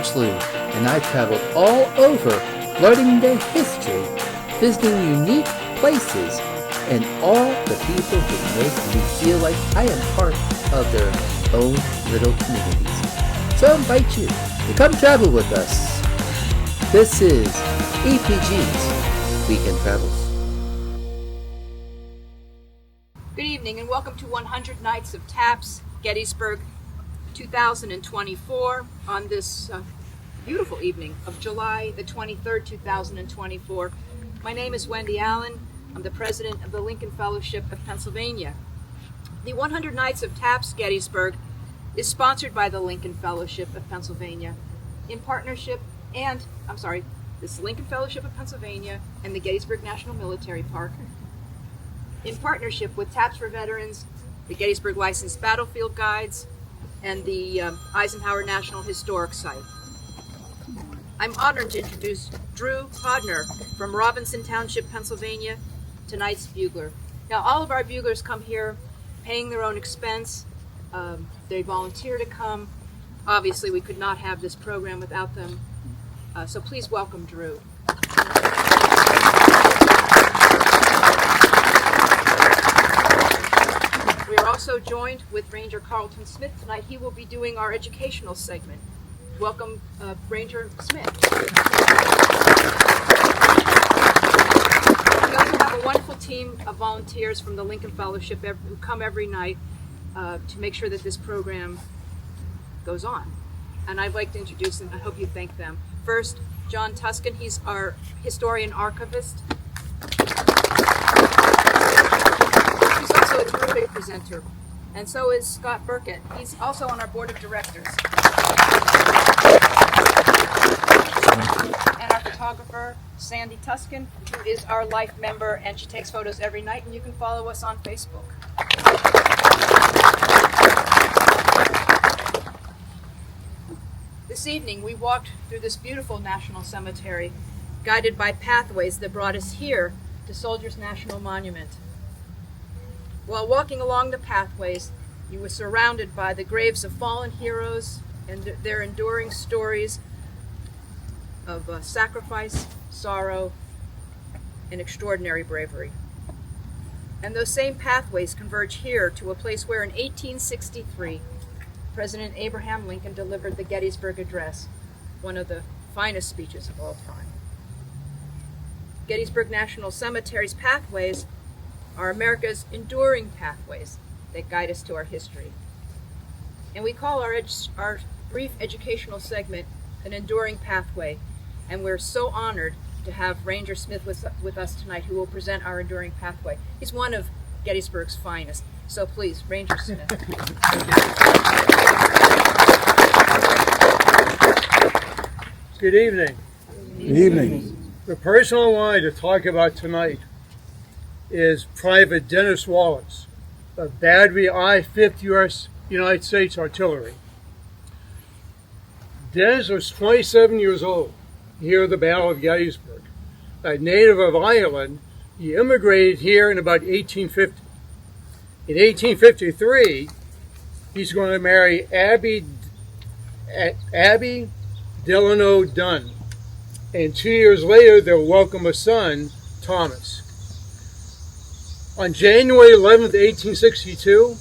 George Lou, and I've traveled all over learning their history, visiting unique places, and all the people who make me feel like I am part of their own little communities. So I invite you to come travel with us. This is EPG's Weekend Travels. Good evening and welcome to 100 Nights of Taps, Gettysburg 2024 on this beautiful evening of July the 23rd, 2024. My name is Wendy Allen. I'm the president of the Lincoln Fellowship of Pennsylvania. The 100 Nights of Taps, Gettysburg is sponsored by the Lincoln Fellowship of Pennsylvania in partnership this Lincoln Fellowship of Pennsylvania and the Gettysburg National Military Park in partnership with Taps for Veterans, the Gettysburg Licensed Battlefield Guides, and the Eisenhower National Historic Site. I'm honored to introduce Drew Hodner from Robinson Township, Pennsylvania, tonight's bugler. Now, all of our buglers come here paying their own expense. They volunteer to come. Obviously, we could not have this program without them. So please welcome Drew. We are also joined with Ranger Carlton Smith tonight. He will be doing our educational segment. Welcome, Ranger Smith. We also have a wonderful team of volunteers from the Lincoln Fellowship who come every night to make sure that this program goes on. And I'd like to introduce them. I hope you thank them. First, John Tuscan. He's our historian archivist. He's also a terrific presenter, and so is Scott Burkett. He's also on our board of directors. And our photographer, Sandy Tuscan, who is our life member, and she takes photos every night, and you can follow us on Facebook. This evening, we walked through this beautiful national cemetery, guided by pathways that brought us here to Soldiers National Monument. While walking along the pathways, you were surrounded by the graves of fallen heroes and their enduring stories of sacrifice, sorrow, and extraordinary bravery. And those same pathways converge here to a place where in 1863, President Abraham Lincoln delivered the Gettysburg Address, one of the finest speeches of all time. Gettysburg National Cemetery's pathways are America's enduring pathways that guide us to our history. And we call our brief educational segment an enduring pathway, and we're so honored to have Ranger Smith with us tonight, who will present our enduring pathway. He's one of Gettysburg's finest. So please, Ranger Smith. Good evening. Good evening. The person I wanted to talk about tonight is Private Dennis Wallace of Battery I, 5th U.S. United States Artillery. Dennis was 27 years old here at the Battle of Gettysburg. A native of Ireland, he immigrated here in about 1850. In 1853, he's going to marry Abby Delano Dunn, and 2 years later, they'll welcome a son, Thomas. On January 11th, 1862,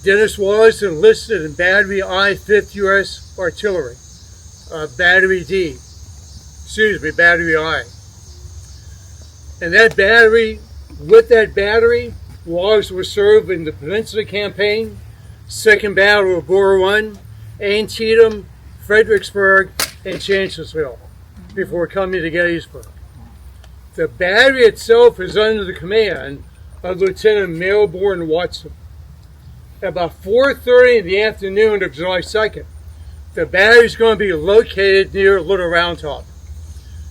Dennis Wallace enlisted in Battery I, 5th U.S. Artillery, Battery I. And with that battery, Wallace was served in the Peninsula Campaign, Second Battle of Bull Run, Antietam, Fredericksburg, and Chancellorsville before coming to Gettysburg. The battery itself is under the command of Lieutenant Melbourne Watson. About 4:30 in the afternoon of July 2nd, the battery is going to be located near Little Round Top.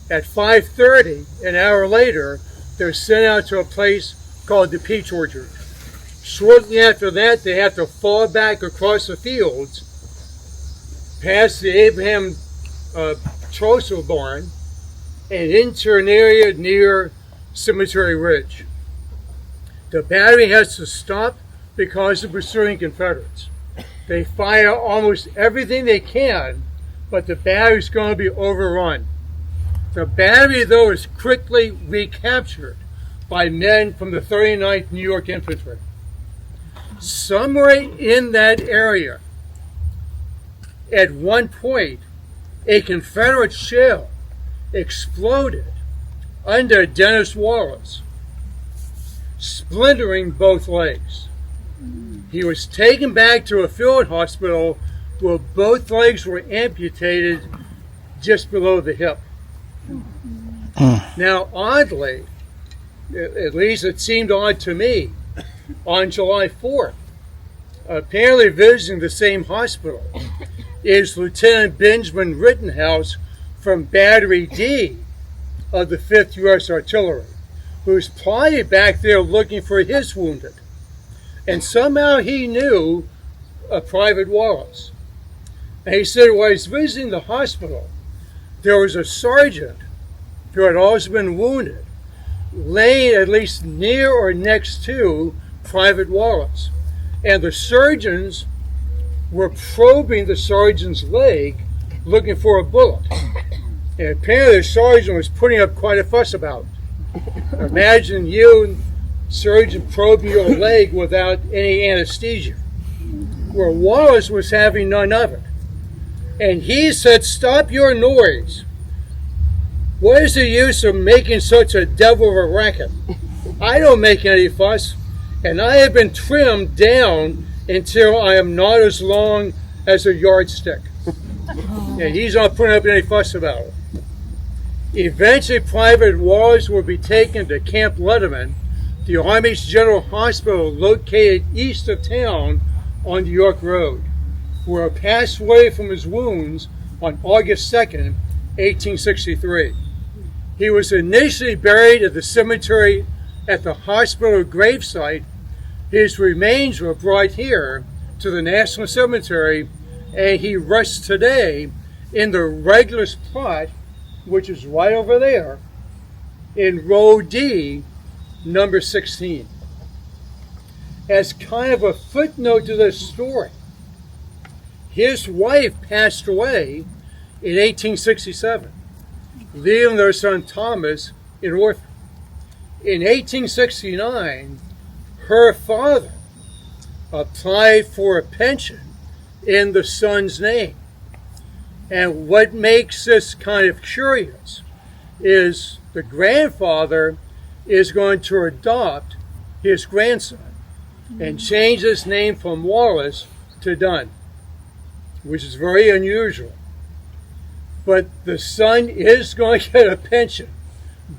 At 5:30, an hour later, they're sent out to a place called the Peach Orchard. Shortly after that, they have to fall back across the fields, past the Abraham Trossel barn, and into an area near Cemetery Ridge. The battery has to stop because of pursuing Confederates. They fire almost everything they can but the battery's going to be overrun. The battery, though, is quickly recaptured by men from the 39th New York Infantry. Somewhere in that area, at one point, a Confederate shell exploded under Dennis Wallace, splintering both legs. He was taken back to a field hospital where both legs were amputated just below the hip. Now, oddly, at least it seemed odd to me, on July 4th, apparently visiting the same hospital, is Lieutenant Benjamin Rittenhouse from Battery D of the 5th U.S. Artillery, who's probably back there looking for his wounded. And somehow he knew Private Wallace. And he said, while he's visiting the hospital, there was a sergeant who had also been wounded, laying at least near or next to Private Wallace. And the surgeons were probing the sergeant's leg, looking for a bullet. And apparently the sergeant was putting up quite a fuss about it. Imagine you, surgeon, probing your leg without any anesthesia. Where Wallace was having none of it. And he said, "Stop your noise. What is the use of making such a devil of a racket? I don't make any fuss, and I have been trimmed down until I am not as long as a yardstick." And he's not putting up any fuss about it. Eventually, Private Wallace will be taken to Camp Letterman, the Army's General Hospital located east of town on New York Road, where he passed away from his wounds on August 2nd, 1863. He was initially buried at the cemetery at the hospital gravesite. His remains were brought here to the National Cemetery, and he rests today in the Regulus plot, which is right over there, in row D, number 16. As kind of a footnote to this story, his wife passed away in 1867, leaving their son Thomas an orphan. In 1869, her father applied for a pension in the son's name. And what makes this kind of curious is the grandfather is going to adopt his grandson and change his name from Wallace to Dunn, which is very unusual. But the son is going to get a pension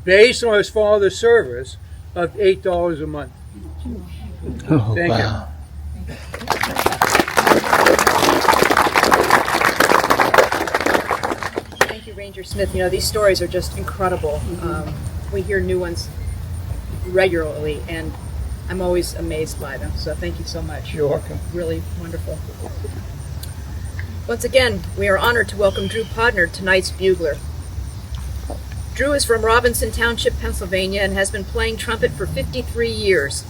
based on his father's service of $8 a month. Oh, Thank wow. Thank you, Ranger Smith. You know, these stories are just incredible. We hear new ones regularly, and I'm always amazed by them. So thank you so much. You're welcome. Really wonderful. Once again, we are honored to welcome Drew Podner, tonight's bugler. Drew is from Robinson Township, Pennsylvania, and has been playing trumpet for 53 years.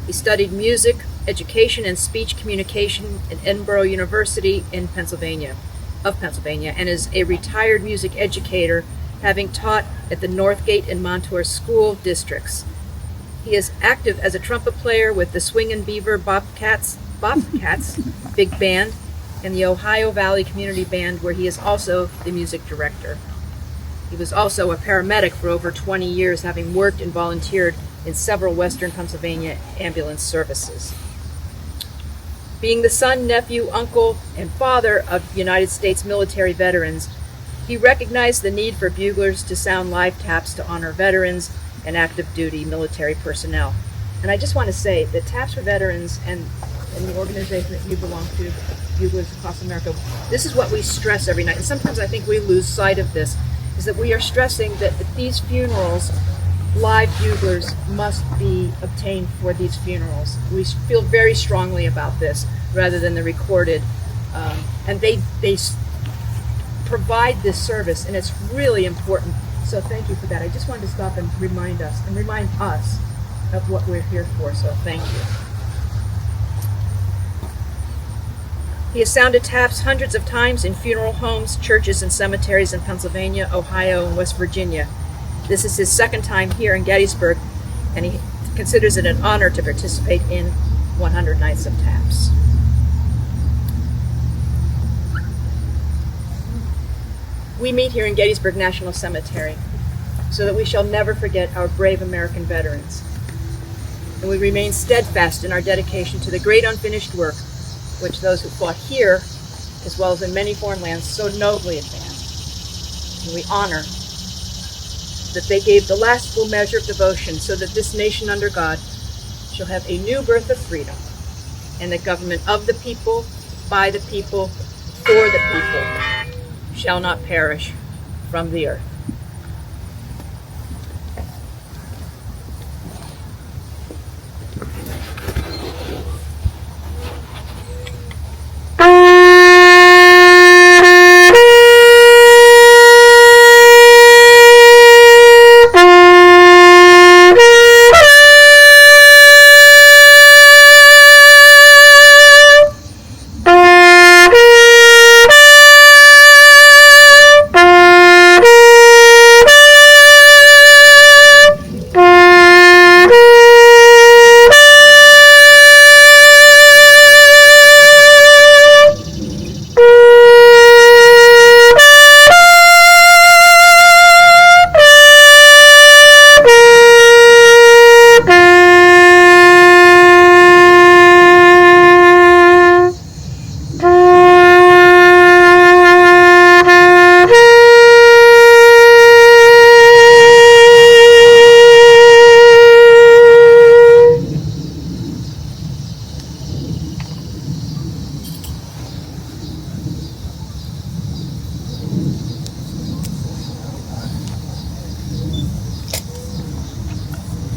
He studied music, education, and speech communication at Edinburgh University in Pennsylvania, and is a retired music educator, having taught at the Northgate and Montour school districts. He is active as a trumpet player with the Swingin' Beaver Bobcats Big Band and the Ohio Valley Community Band, where he is also the music director. He was also a paramedic for over 20 years, having worked and volunteered in several Western Pennsylvania ambulance services. Being the son, nephew, uncle, and father of United States military veterans, he recognized the need for buglers to sound live taps to honor veterans and active duty military personnel. And I just want to say that Taps for Veterans and the organization that you belong to, Buglers Across America, this is what we stress every night. And sometimes I think we lose sight of this, is that we are stressing that at these funerals, live buglers must be obtained for these funerals. We feel very strongly about this rather than the recorded. And they provide this service, and it's really important. So thank you for that. I just wanted to stop and remind us of what we're here for. So thank you. He has sounded taps hundreds of times in funeral homes, churches, and cemeteries in Pennsylvania, Ohio, and West Virginia. This is his second time here in Gettysburg, and he considers it an honor to participate in 100 Nights of Taps. We meet here in Gettysburg National Cemetery so that we shall never forget our brave American veterans. And we remain steadfast in our dedication to the great unfinished work which those who fought here, as well as in many foreign lands, so nobly advanced. And we honor that they gave the last full measure of devotion so that this nation under God shall have a new birth of freedom and the government of the people, by the people, for the people, shall not perish from the earth.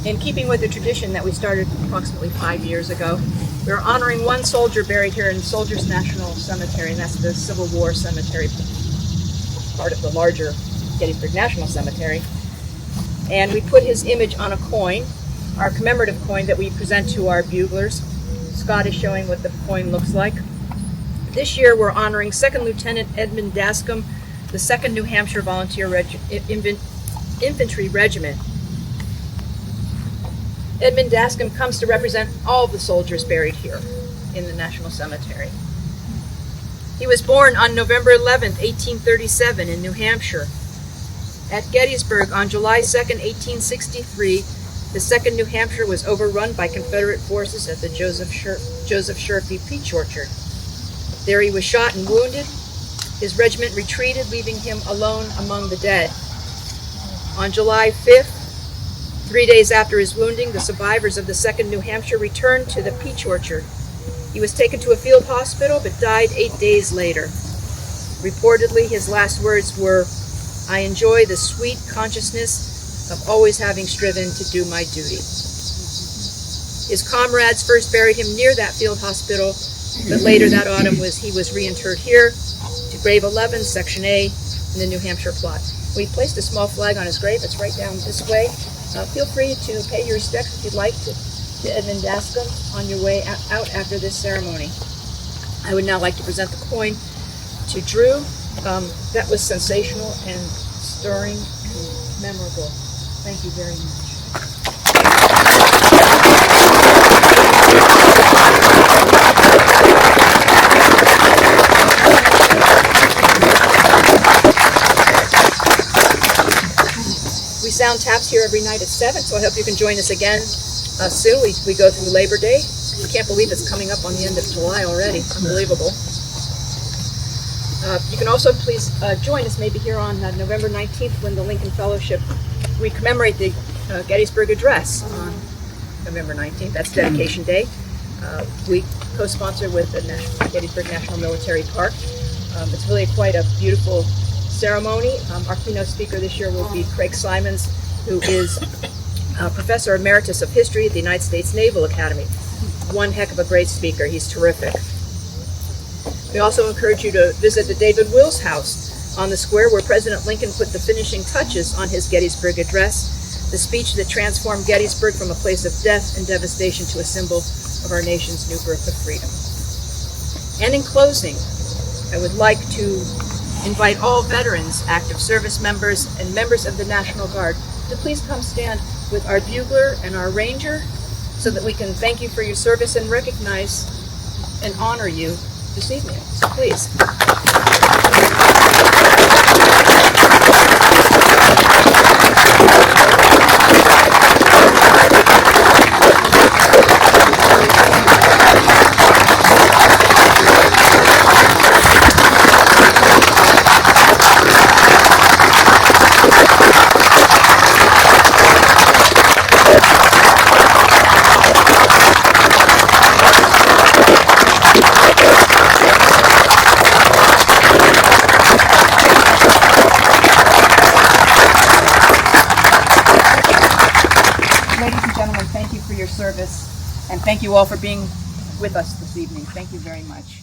In keeping with the tradition that we started approximately 5 years ago, we're honoring one soldier buried here in Soldiers National Cemetery, and that's the Civil War Cemetery, part of the larger Gettysburg National Cemetery. And we put his image on a coin, our commemorative coin that we present to our buglers. Scott is showing what the coin looks like. This year we're honoring 2nd Lieutenant Edmund Dascom, the 2nd New Hampshire Volunteer Infantry Regiment. Edmund Dascom comes to represent all the soldiers buried here in the National Cemetery. He was born on November 11, 1837 in New Hampshire. At Gettysburg on July 2, 1863, the 2nd New Hampshire was overrun by Confederate forces at the Joseph Sherfy Peach Orchard. There he was shot and wounded. His regiment retreated, leaving him alone among the dead. On July 5th, 3 days after his wounding, the survivors of the 2nd New Hampshire returned to the Peach Orchard. He was taken to a field hospital but died 8 days later. Reportedly, his last words were, "I enjoy the sweet consciousness of always having striven to do my duty." His comrades first buried him near that field hospital, but later that autumn he was reinterred here to grave 11, Section A, in the New Hampshire plot. We placed a small flag on his grave. It's right down this way. Feel free to pay your respects if you'd like to Edmund Dascom on your way out after this ceremony. I would now like to present the coin to Drew. That was sensational and stirring and memorable. Thank you very much. We sound taps here every night at 7, so I hope you can join us again soon. We go through Labor Day. We can't believe it's coming up on the end of July already. Unbelievable. You can also please join us maybe here on November 19th when the Lincoln Fellowship, we commemorate the Gettysburg Address on November 19th. That's Dedication Day. We co-sponsor with the Gettysburg National Military Park. It's really quite a beautiful ceremony. Our keynote speaker this year will be Craig Simons, who is Professor Emeritus of History at the United States Naval Academy. One heck of a great speaker. He's terrific. We also encourage you to visit the David Wills House on the square where President Lincoln put the finishing touches on his Gettysburg Address, the speech that transformed Gettysburg from a place of death and devastation to a symbol of our nation's new birth of freedom. And in closing, I would like to invite all veterans, active service members, and members of the National Guard to please come stand with our bugler and our ranger so that we can thank you for your service and recognize and honor you this evening. So please. Ladies and gentlemen, thank you for your service, and thank you all for being with us this evening. Thank you very much.